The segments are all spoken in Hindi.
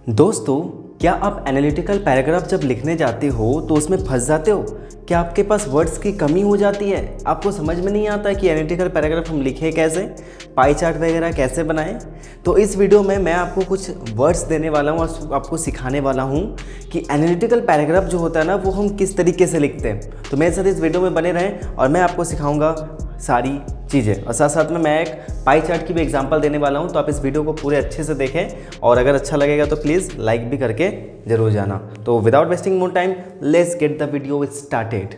दोस्तों, क्या आप एनालिटिकल पैराग्राफ जब लिखने जाते हो तो उसमें फंस जाते हो? क्या आपके पास वर्ड्स की कमी हो जाती है? आपको समझ में नहीं आता कि एनालिटिकल पैराग्राफ हम लिखें कैसे, पाई चार्ट वगैरह कैसे बनाएं? तो इस वीडियो में मैं आपको कुछ वर्ड्स देने वाला हूँ और आपको सिखाने वाला हूँ कि एनालिटिकल पैराग्राफ जो होता है ना, वो हम किस तरीके से लिखते हैं। तो मेरे साथ इस वीडियो में बने रहें और मैं आपको सिखाऊंगा सारी चीज़ें, और साथ साथ में मैं एक पाई चार्ट की भी एग्जांपल देने वाला हूं। तो आप इस वीडियो को पूरे अच्छे से देखें और अगर अच्छा लगेगा तो प्लीज़ लाइक भी करके ज़रूर जाना। तो without wasting more time, let's get the video started.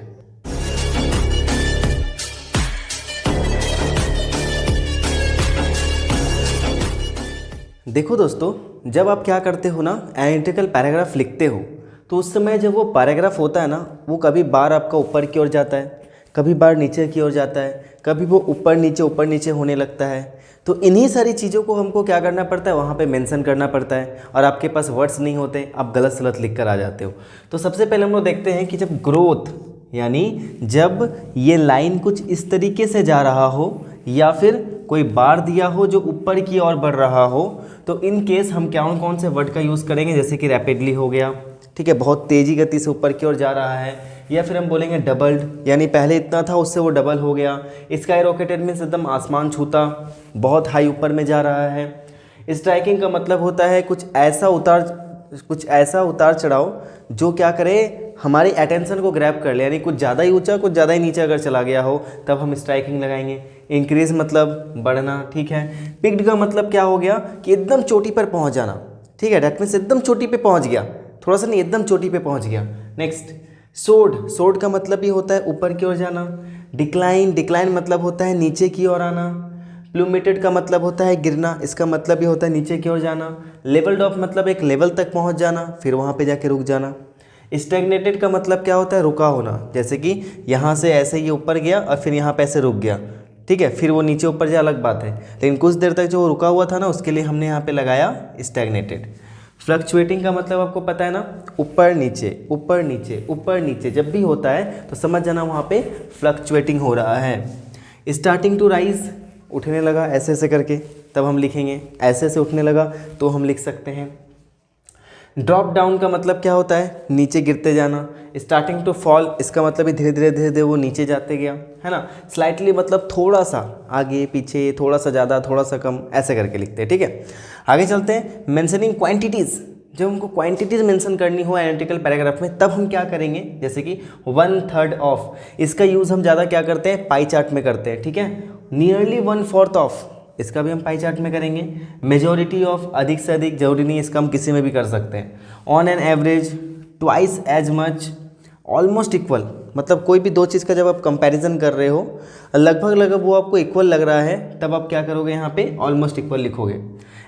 देखो दोस्तों, जब आप क्या करते हो ना, एनालिटिकल पैराग्राफ लिखते हो, तो उस समय जब वो पैराग्राफ होता है ना, वो कभी बार आपका ऊपर की ओर जाता है, कभी बार नीचे की ओर जाता है, कभी वो ऊपर नीचे होने लगता है। तो इन्हीं सारी चीज़ों को हमको क्या करना पड़ता है, वहाँ पे मेंशन करना पड़ता है। और आपके पास वर्ड्स नहीं होते, आप गलत सलत लिख कर आ जाते हो। तो सबसे पहले हम लोग देखते हैं कि जब ग्रोथ, यानी जब ये लाइन कुछ इस तरीके से जा रहा हो या फिर कोई बार दिया हो जो ऊपर की ओर बढ़ रहा हो, तो इन केस हम कौन से वर्ड का यूज़ करेंगे, जैसे कि रैपिडली हो गया, ठीक है, बहुत तेज़ी गति से ऊपर की ओर जा रहा है, या फिर हम बोलेंगे डबल्ड, यानी पहले इतना था उससे वो डबल हो गया। स्काई रॉकेटेड मीन्स एकदम आसमान छूता, बहुत हाई ऊपर में जा रहा है। स्ट्राइकिंग का मतलब होता है कुछ ऐसा उतार चढ़ाव जो क्या करे, हमारी अटेंशन को ग्रैब कर ले, यानी कुछ ज़्यादा ही ऊंचा कुछ ज़्यादा ही नीचे अगर चला गया हो तब हम स्ट्राइकिंग लगाएंगे। इंक्रीज मतलब बढ़ना, ठीक है। पिक्ड का मतलब क्या हो गया कि एकदम चोटी पर पहुंच जाना, ठीक है, डेट मीन्स एकदम चोटी पे पहुंच गया, थोड़ा सा नहीं, एकदम चोटी पे पहुंच गया। नेक्स्ट सोड का मतलब ही होता है ऊपर की ओर जाना। डिक्लाइन मतलब होता है नीचे की ओर आना। प्लूमेटेड का मतलब होता है गिरना, इसका मतलब ये होता है नीचे की ओर जाना। लेवल्ड ऑफ मतलब एक लेवल तक पहुंच जाना, फिर वहाँ पे जाके रुक जाना। स्टैग्नेटेड का मतलब क्या होता है, रुका होना, जैसे कि यहाँ से ऐसे ये ऊपर गया और फिर यहाँ पे ऐसे रुक गया, ठीक है, फिर वो नीचे ऊपर जाए अलग बात है, लेकिन कुछ देर तक जो रुका हुआ था ना, उसके लिए हमने यहाँ पे लगाया स्टैग्नेटेड। फ्लक्चुएटिंग का मतलब आपको पता है ना, ऊपर नीचे जब भी होता है तो समझ जाना वहाँ पे फ्लक्चुएटिंग हो रहा है। स्टार्टिंग टू राइज, उठने लगा ऐसे ऐसे करके, तब हम लिखेंगे ऐसे ऐसे उठने लगा तो हम लिख सकते हैं। ड्रॉप डाउन का मतलब क्या होता है, नीचे गिरते जाना। स्टार्टिंग टू फॉल, इसका मतलब धीरे धीरे वो नीचे जाते गया, है ना। स्लाइटली मतलब थोड़ा सा आगे पीछे, थोड़ा सा ज़्यादा थोड़ा सा कम, ऐसे करके लिखते हैं, ठीक है। आगे चलते हैं। मेंशनिंग क्वांटिटीज़, जब हमको क्वांटिटीज़ मेंशन करनी हो एनालिटिकल पैराग्राफ में, तब हम क्या करेंगे, जैसे कि 1/3 ऑफ, इसका यूज़ हम ज़्यादा क्या करते हैं, पाई चार्ट में करते हैं, ठीक है। नियरली 1/4 ऑफ, इसका भी हम पाई चार्ट में करेंगे। मेजॉरिटी ऑफ, अधिक से अधिक, जरूरी नहीं इसका हम किसी में भी कर सकते हैं। On an average, twice as much, almost equal, मतलब कोई भी दो चीज़ का जब आप कंपैरिजन कर रहे हो, लगभग वो आपको इक्वल लग रहा है, तब आप क्या करोगे, यहाँ पे ऑलमोस्ट इक्वल लिखोगे।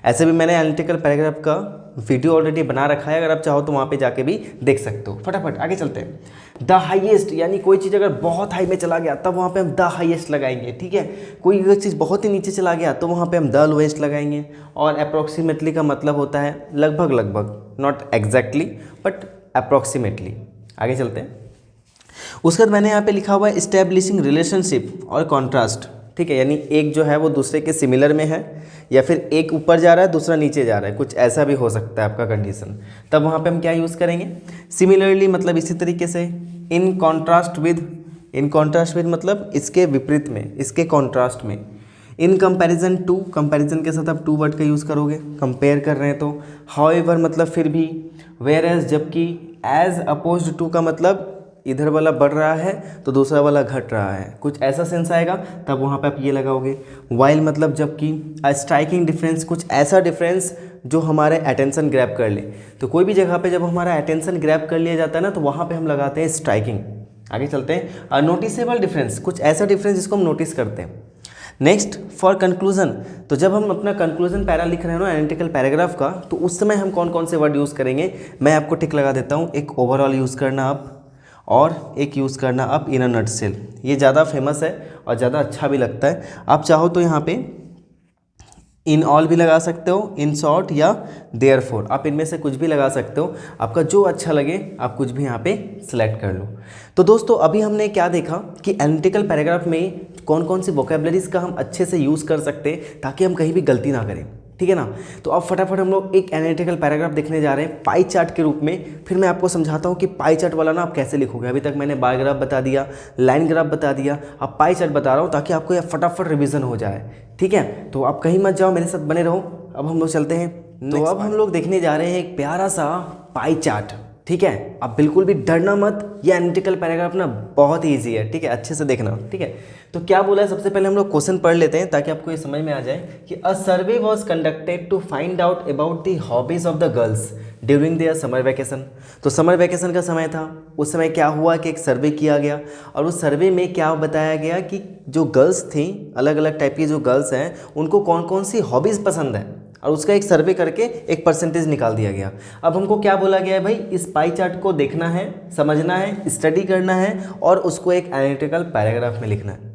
ऐसे भी मैंने एनालिटिकल पैराग्राफ का वीडियो ऑलरेडी बना रखा है, अगर आप चाहो तो वहाँ पे जाके भी देख सकते हो। फटाफट आगे चलते हैं। द हाईएस्ट, यानी कोई चीज़ अगर बहुत हाई में चला गया तब वहाँ पे हम द हाईएस्ट लगाएंगे, ठीक है। कोई अगर चीज़ बहुत ही नीचे चला गया तो वहाँ पे हम द लोएस्ट लगाएंगे। और अप्रॉक्सीमेटली का मतलब होता है लगभग, नॉट एग्जैक्टली बट अप्रॉक्सीमेटली। आगे चलते हैं। उसके बाद मैंने यहाँ पे लिखा हुआ है इस्टेब्लिशिंग रिलेशनशिप और कॉन्ट्रास्ट, ठीक है, यानी एक जो है वो दूसरे के सिमिलर में है, या फिर एक ऊपर जा रहा है दूसरा नीचे जा रहा है, कुछ ऐसा भी हो सकता है आपका कंडीशन, तब वहाँ पे हम क्या यूज़ करेंगे, सिमिलरली मतलब इसी तरीके से। इन कॉन्ट्रास्ट विद मतलब इसके विपरीत में, इसके कॉन्ट्रास्ट में। इन कंपैरिजन टू, कंपैरिजन के साथ आप टू वर्ड का यूज़ करोगे, कंपेयर कर रहे हैं तो। हाउएवर मतलब फिर भी। वेयर एज जबकि। एज अपोज्ड टू का मतलब इधर वाला बढ़ रहा है तो दूसरा वाला घट रहा है, कुछ ऐसा सेंस आएगा, तब वहाँ पे आप ये लगाओगे। वाइल मतलब जबकि। अ स्ट्राइकिंग डिफरेंस, कुछ ऐसा डिफरेंस जो हमारे अटेंशन ग्रैब कर ले। तो कोई भी जगह पे जब हमारा अटेंशन ग्रैब कर लिया जाता है ना, तो वहाँ पे हम लगाते हैं स्ट्राइकिंग। आगे चलते हैं। नोटिसेबल डिफरेंस, कुछ ऐसा डिफरेंस जिसको हम नोटिस करते हैं। नेक्स्ट फॉर कंक्लूजन, तो जब हम अपना कंक्लूजन पैरा लिख रहे हैं ना एनालिटिकल पैराग्राफ का, तो उस समय हम कौन कौन से वर्ड यूज़ करेंगे, मैं आपको टिक लगा देता हूँ। एक ओवरऑल यूज़ करना आप, और एक यूज़ करना आप इन अ नटसेल। ये ज़्यादा फेमस है और ज़्यादा अच्छा भी लगता है। आप चाहो तो यहाँ पे इन ऑल भी लगा सकते हो, इन शॉर्ट या देयरफॉर, आप इनमें से कुछ भी लगा सकते हो, आपका जो अच्छा लगे आप कुछ भी यहाँ पे सिलेक्ट कर लो। तो दोस्तों, अभी हमने क्या देखा कि एनालिटिकल पैराग्राफ में कौन कौन सी वोकेबलरीज का हम अच्छे से यूज़ कर सकते हैं ताकि हम कहीं भी गलती ना करें। ठीक है ना। तो अब फटाफट हम लोग एक एनालिटिकल पैराग्राफ देखने जा रहे हैं पाई चार्ट के रूप में। फिर मैं आपको समझाता हूँ कि पाई चार्ट वाला ना आप कैसे लिखोगे। अभी तक मैंने बार ग्राफ बता दिया, लाइन ग्राफ बता दिया, अब पाई चार्ट बता रहा हूँ ताकि आपको यह फटाफट रिविजन हो जाए, ठीक है। तो आप कहीं मत जाओ, मेरे साथ बने रहो। अब हम लोग चलते हैं। तो अब हम लोग देखने जा रहे हैं एक प्यारा सा पाई चार्ट, ठीक है। अब बिल्कुल भी डरना मत, ये एनालिटिकल पैराग्राफ ना बहुत ही ईजी है, ठीक है, अच्छे से देखना, ठीक है। तो क्या बोला है, सबसे पहले हम लोग क्वेश्चन पढ़ लेते हैं ताकि आपको ये समझ में आ जाए कि a survey was conducted to find out about the hobbies of the girls during their summer vacation. तो समर वैकेशन का समय था, उस समय क्या हुआ कि एक सर्वे किया गया और उस सर्वे में क्या बताया गया कि जो गर्ल्स थी, अलग अलग टाइप की जो गर्ल्स हैं, उनको कौन कौन सी हॉबीज़ पसंद है और उसका एक सर्वे करके एक परसेंटेज निकाल दिया गया। अब हमको क्या बोला गया है भाई, इस पाई चार्ट को देखना है, समझना है, स्टडी करना है और उसको एक एनालिटिकल पैराग्राफ में लिखना है।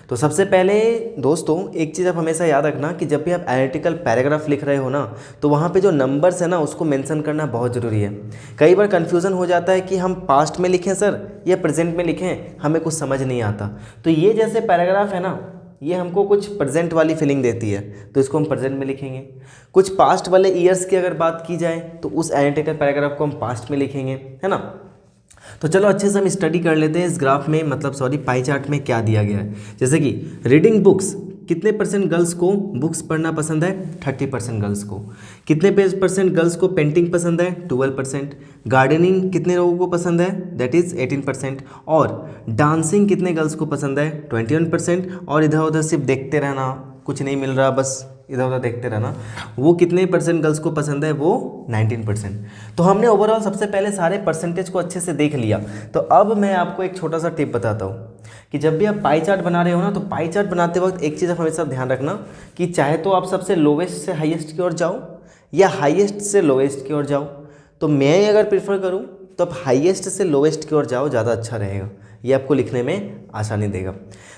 तो सबसे पहले दोस्तों एक चीज़ आप हमेशा याद रखना कि जब भी आप एनालिटिकल पैराग्राफ लिख रहे हो ना, तो वहाँ पे जो नंबर्स है ना उसको मेंशन करना बहुत ज़रूरी है। कई बार कन्फ्यूज़न हो जाता है कि हम पास्ट में लिखें सर या प्रेजेंट में लिखें, हमें कुछ समझ नहीं आता। तो ये जैसे पैराग्राफ है ना, ये हमको कुछ प्रेजेंट वाली फीलिंग देती है, तो इसको हम प्रेजेंट में लिखेंगे। कुछ पास्ट वाले ईयर्स की अगर बात की जाए तो उस एनालिटिकल पैराग्राफ को हम पास्ट में लिखेंगे, है ना। तो चलो अच्छे से हम स्टडी कर लेते हैं इस ग्राफ में, मतलब सॉरी पाई चार्ट में क्या दिया गया है। जैसे कि रीडिंग बुक्स, कितने परसेंट गर्ल्स को बुक्स पढ़ना पसंद है, 30% गर्ल्स को। कितने परसेंट गर्ल्स को पेंटिंग पसंद है, 12%। गार्डनिंग कितने लोगों को पसंद है, दैट इज़ 18%। और डांसिंग कितने गर्ल्स को पसंद है, 21%। और इधर उधर सिर्फ देखते रहना, कुछ नहीं मिल रहा बस इधर उधर देखते रहना, वो कितने परसेंट गर्ल्स को पसंद है, वो 19%। तो हमने ओवरऑल सबसे पहले सारे परसेंटेज को अच्छे से देख लिया। तो अब मैं आपको एक छोटा सा टिप बताता हूँ कि जब भी आप पाई चार्ट बना रहे हो ना, तो पाई चार्ट बनाते वक्त एक चीज़ आप हमेशा ध्यान रखना कि चाहे तो आप सबसे लोवेस्ट से हाईएस्ट की ओर जाओ या हाईएस्ट से लोवेस्ट की ओर जाओ। तो मैं अगर प्रेफर करूँ तो आप हाईएस्ट से लोवेस्ट की ओर जाओ, ज़्यादा अच्छा रहेगा, ये आपको लिखने में आसानी देगा।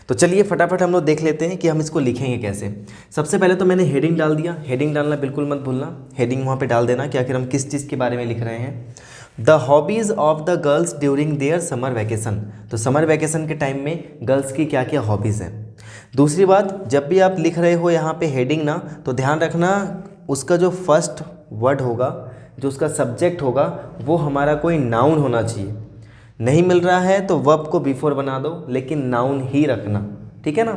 तो चलिए फटाफट हम लोग देख लेते हैं कि हम इसको लिखेंगे कैसे। सबसे पहले तो मैंने हेडिंग डाल दिया, हेडिंग डालना बिल्कुल मत भूलना, हेडिंग वहाँ पे डाल देना कि आखिर हम किस चीज़ के बारे में लिख रहे हैं। The hobbies of the girls during their summer vacation. तो समर वैकेशन के टाइम में गर्ल्स की क्या क्या हॉबीज़ हैं। दूसरी बात, जब भी आप लिख रहे हो यहाँ पे हेडिंग ना, तो ध्यान रखना उसका जो फर्स्ट वर्ड होगा, जो उसका सब्जेक्ट होगा, वो हमारा कोई नाउन होना चाहिए। नहीं मिल रहा है तो वर्ब को बिफोर बना दो, लेकिन नाउन ही रखना, ठीक है ना।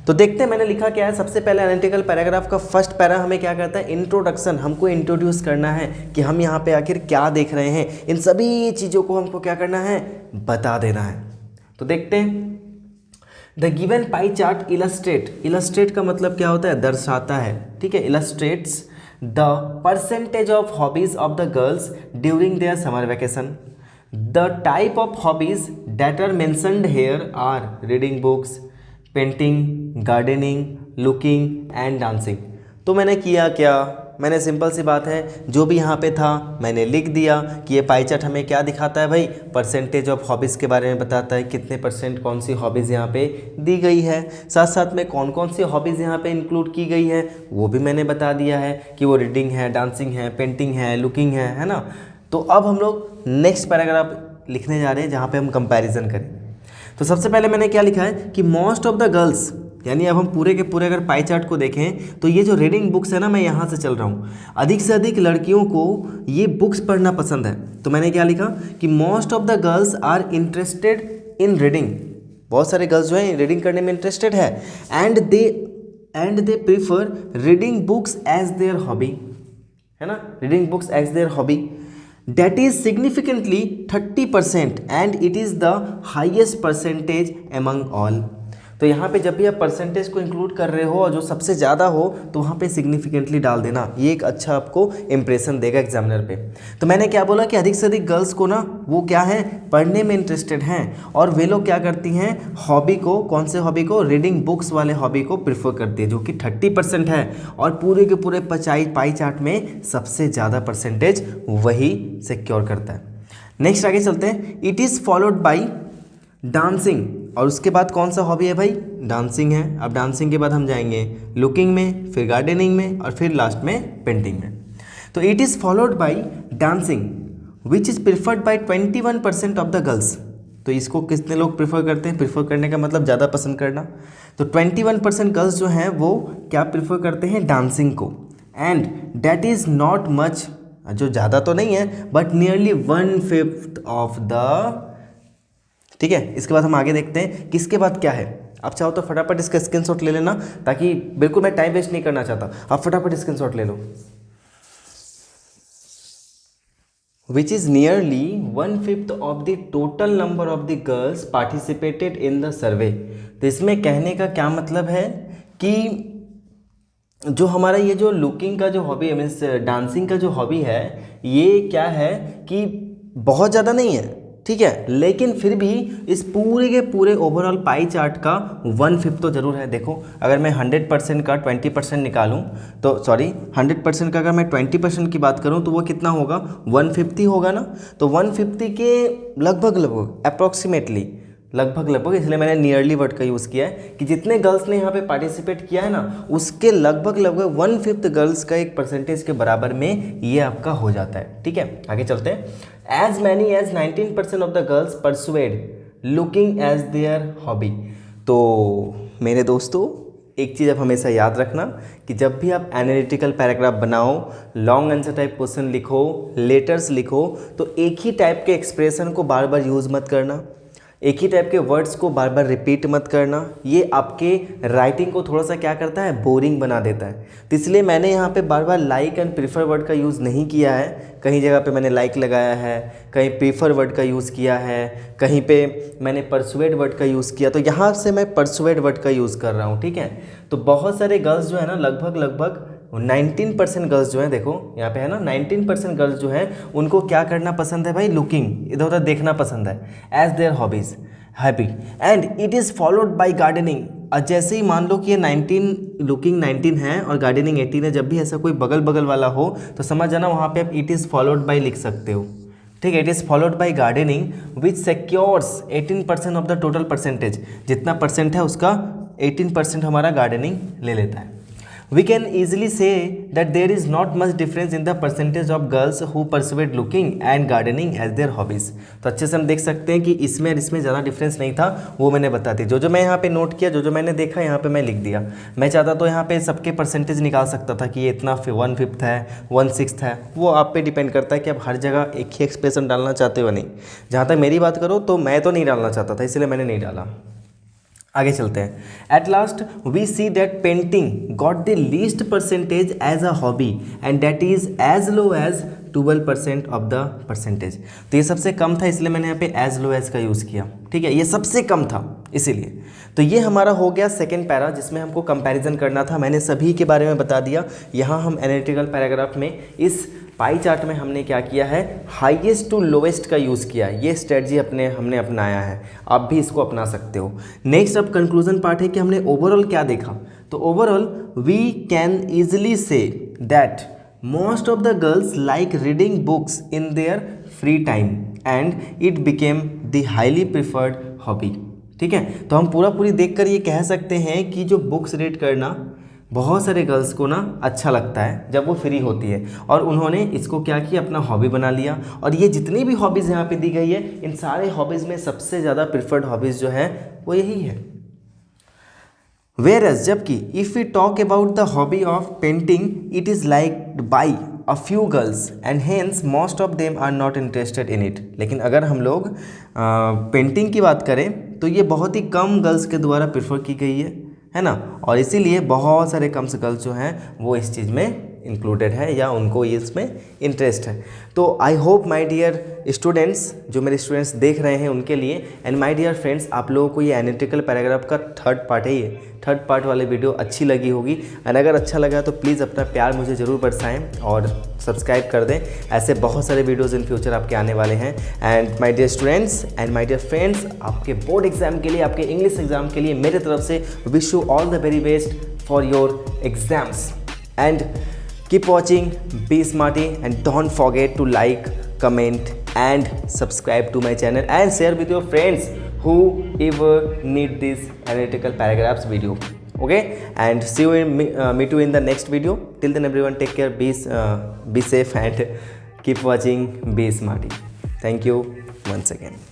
तो देखते हैं मैंने लिखा क्या है। सबसे पहले एनालिटिकल पैराग्राफ का फर्स्ट पैरा हमें क्या कहता है, इंट्रोडक्शन। हमको इंट्रोड्यूस करना है कि हम यहाँ पे आखिर क्या देख रहे हैं, इन सभी चीज़ों को हमको क्या करना है, बता देना है। तो देखते हैं, the given pie chart illustrate. Illustrate का मतलब क्या होता है, दर्शाता है, ठीक है। Illustrates the percentage of hobbies of the girls during their summer vacation. The type of hobbies that are mentioned here are reading books, painting, gardening, looking and dancing। तो मैंने किया क्या, मैंने सिंपल सी बात है, जो भी यहाँ पे था मैंने लिख दिया कि ये पाई चार्ट हमें क्या दिखाता है भाई, परसेंटेज ऑफ हॉबीज़ के बारे में बताता है, कितने परसेंट कौन सी हॉबीज़ यहाँ पे दी गई है, साथ साथ में कौन कौन सी हॉबीज़ यहाँ पे इंक्लूड की गई है वो भी मैंने बता दिया है कि वो रीडिंग है, डांसिंग है, पेंटिंग है, लुकिंग है ना। तो अब हम लोग नेक्स्ट पैराग्राफ लिखने जा रहे हैं जहाँ पे हम कंपैरिजन करें। तो सबसे पहले मैंने क्या लिखा है कि मोस्ट ऑफ द गर्ल्स, यानी अब हम पूरे के पूरे अगर पाई चार्ट को देखें तो ये जो रीडिंग बुक्स है ना, मैं यहाँ से चल रहा हूँ, अधिक से अधिक लड़कियों को ये बुक्स पढ़ना पसंद है। तो मैंने क्या लिखा कि most of the girls are interested in reading. बहुत सारे गर्ल्स जो हैं रीडिंग करने में इंटरेस्टेड है। And they prefer reading books as their hobby, है ना, reading books as their hobby. That is significantly 30% and it is the highest percentage among all। तो यहाँ पे जब भी आप परसेंटेज को इंक्लूड कर रहे हो और जो सबसे ज़्यादा हो तो वहाँ पे सिग्निफिकेंटली डाल देना, ये एक अच्छा आपको इंप्रेशन देगा एग्जामिनर पे। तो मैंने क्या बोला कि अधिक से अधिक गर्ल्स को ना वो क्या है, पढ़ने में इंटरेस्टेड हैं और वे लोग क्या करती हैं, हॉबी को, कौन से हॉबी को, रीडिंग बुक्स वाले हॉबी को प्रिफर करती है, जो कि 30% है और पूरे के पूरे पाई चार्ट में सबसे ज़्यादा परसेंटेज वही सिक्योर करता है। नेक्स्ट आगे चलते हैं। It is followed by dancing, और उसके बाद कौन सा हॉबी है भाई, डांसिंग है। अब डांसिंग के बाद हम जाएंगे लुकिंग में, फिर गार्डनिंग में और फिर लास्ट में पेंटिंग में। तो it is followed by dancing which is preferred by 21% of the girls. तो तो इसको कितने लोग प्रेफर करते हैं? प्रेफर करने का मतलब ज़्यादा पसंद करना। तो 21% गर्ल्स जो हैं वो क्या प्रेफर करते हैं? डांसिंग को। And that is not much, जो ज़्यादा तो नहीं है बट नियरली 1/5 ऑफ द, ठीक है। इसके बाद हम आगे देखते हैं कि इसके बाद क्या है। आप चाहो तो फटाफट इसका स्क्रीनशॉट ले लेना, ताकि बिल्कुल मैं टाइम वेस्ट नहीं करना चाहता, आप फटाफट स्क्रीनशॉट ले लो। Which is nearly 1/5 of the total number of the girls participated in the survey। तो इसमें कहने का क्या मतलब है कि जो हमारा ये जो लुकिंग का जो हॉबी है, मीन्स डांसिंग का जो हॉबी है, ये क्या है कि बहुत ज़्यादा नहीं है, ठीक है, लेकिन फिर भी इस पूरे के पूरे ओवरऑल पाई चार्ट का 1/5 तो ज़रूर है। देखो अगर मैं 100% का 20% निकालूं तो, सॉरी 100% का अगर मैं 20% की बात करूं तो वो कितना होगा? 150 होगा ना। तो 150 के लगभग अप्रॉक्सीमेटली लगभग, इसलिए मैंने नियरली वर्ड का यूज़ किया है कि जितने गर्ल्स ने यहाँ पे पार्टिसिपेट किया है ना, उसके लगभग 1/5 गर्ल्स का एक परसेंटेज के बराबर में ये आपका हो जाता है, ठीक है। आगे चलते हैं। As many as 19% of the girls persuade looking as their hobby. तो मेरे दोस्तों, एक चीज़ आप हमेशा याद रखना कि जब भी आप एनालिटिकल पैराग्राफ बनाओ, लॉन्ग आंसर टाइप क्वेश्चन लिखो, लेटर्स लिखो, तो एक ही टाइप के एक्सप्रेशन को बार बार यूज़ मत करना, एक ही टाइप के वर्ड्स को बार बार रिपीट मत करना। ये आपके राइटिंग को थोड़ा सा क्या करता है? बोरिंग बना देता है। तो इसलिए मैंने यहाँ पे बार बार लाइक एंड प्रीफर वर्ड का यूज़ नहीं किया है। कहीं जगह पे मैंने लाइक लगाया है, कहीं प्रीफर वर्ड का यूज़ किया है, कहीं पे मैंने परसुएड वर्ड का यूज़ किया, तो यहाँ से मैं परसुएड वर्ड का यूज़ कर रहा हूँ, ठीक है। तो बहुत सारे गर्ल्स जो है ना, लगभग 19% गर्ल्स जो हैं, देखो यहाँ पे है ना, 19% गर्ल्स जो हैं उनको क्या करना पसंद है भाई? लुकिंग, इधर उधर देखना पसंद है, as their hobbies happy. And it is followed by gardening. और जैसे ही मान लो कि ये 19 है और गार्डनिंग 18 है, जब भी ऐसा कोई बगल बगल वाला हो तो समझ जाना वहाँ पे आप इट इज़ फॉलोड बाय लिख सकते हो, ठीक है। It is followed by gardening which secures 18% of the total percentage. जितना परसेंट है उसका 18% हमारा गार्डनिंग ले लेता है। We can easily say that there is not much difference in the percentage of girls who persuade looking and gardening as their hobbies। तो अच्छे से हम देख सकते हैं कि इसमें और इसमें ज़्यादा डिफरेंस नहीं था, वो मैंने बता दी। जो मैं यहाँ पे नोट किया, जो मैंने देखा यहाँ पे मैं लिख दिया। मैं चाहता तो यहाँ पे सबके परसेंटेज निकाल सकता था कि ये इतना 1/5 है, 1/6 है, वो आप पे डिपेंड करता है कि आप हर जगह एक ही एक्सप्रेशन डालना चाहते हो नहीं। जहाँ तक मेरी बात करो तो मैं तो नहीं डालना चाहता था, इसलिए मैंने नहीं डाला। आगे चलते हैं। At last we see that painting got the least percentage as a hobby and that is as low as 12% of the percentage. तो ये सबसे कम था, इसलिए मैंने यहाँ पे एज लो एज का यूज़ किया, ठीक है। ये सबसे कम था इसीलिए। तो ये हमारा हो गया सेकेंड पैरा, जिसमें हमको कंपैरिजन करना था। मैंने सभी के बारे में बता दिया। यहाँ हम एनालिटिकल पैराग्राफ में इस पाई चार्ट में हमने क्या किया है? हाईएस्ट टू लोवेस्ट का यूज़ किया है। ये स्ट्रेटजी हमने अपनाया है, आप भी इसको अपना सकते हो। नेक्स्ट अब कंक्लूजन पार्ट है कि हमने ओवरऑल क्या देखा। तो overall we can easily say that most of the girls like reading books in their free time and it became the highly preferred hobby, ठीक है। तो हम पूरी देखकर ये कह सकते हैं कि जो बुक्स रीड करना बहुत सारे गर्ल्स को ना अच्छा लगता है जब वो फ्री होती है, और उन्होंने इसको क्या किया? अपना हॉबी बना लिया। और ये जितनी भी हॉबीज़ यहाँ पे दी गई है, इन सारे हॉबीज़ में सबसे ज़्यादा प्रिफर्ड हॉबीज़ जो है वो यही है। वेयरएज जबकि if we talk about the hobby of painting, it is liked by a few girls and hence most of them are not interested in it. लेकिन अगर हम लोग पेंटिंग की बात करें तो ये बहुत ही कम गर्ल्स के द्वारा प्रेफर की गई है ना, और इसीलिए बहुत सारे कम से गर्ल्स जो हैं वो इस चीज़ में इंक्लूडेड है या उनको इसमें इंटरेस्ट है। तो I hope my dear students, जो मेरे स्टूडेंट्स देख रहे हैं उनके लिए, एंड माय डियर फ्रेंड्स, आप लोगों को ये एनालिटिकल पैराग्राफ का थर्ड पार्ट है, ये थर्ड पार्ट वाली वीडियो अच्छी लगी होगी। एंड अगर अच्छा लगा तो प्लीज़ अपना प्यार मुझे ज़रूर बरसाएं और सब्सक्राइब कर दें। ऐसे बहुत सारे वीडियोज़ इन फ्यूचर आपके आने वाले हैं। And my dear students and my dear friends, आपके बोर्ड एग्जाम के लिए, आपके इंग्लिश एग्जाम के लिए मेरे तरफ से wish you all the very best for your exams. And keep watching, be smarty, and don't forget to like, comment and subscribe to my channel and share with your friends who ever need this analytical paragraphs video. Okay, and see you in meet you in the next video. Till then everyone, take care, be safe and keep watching, be smarty. Thank you once again.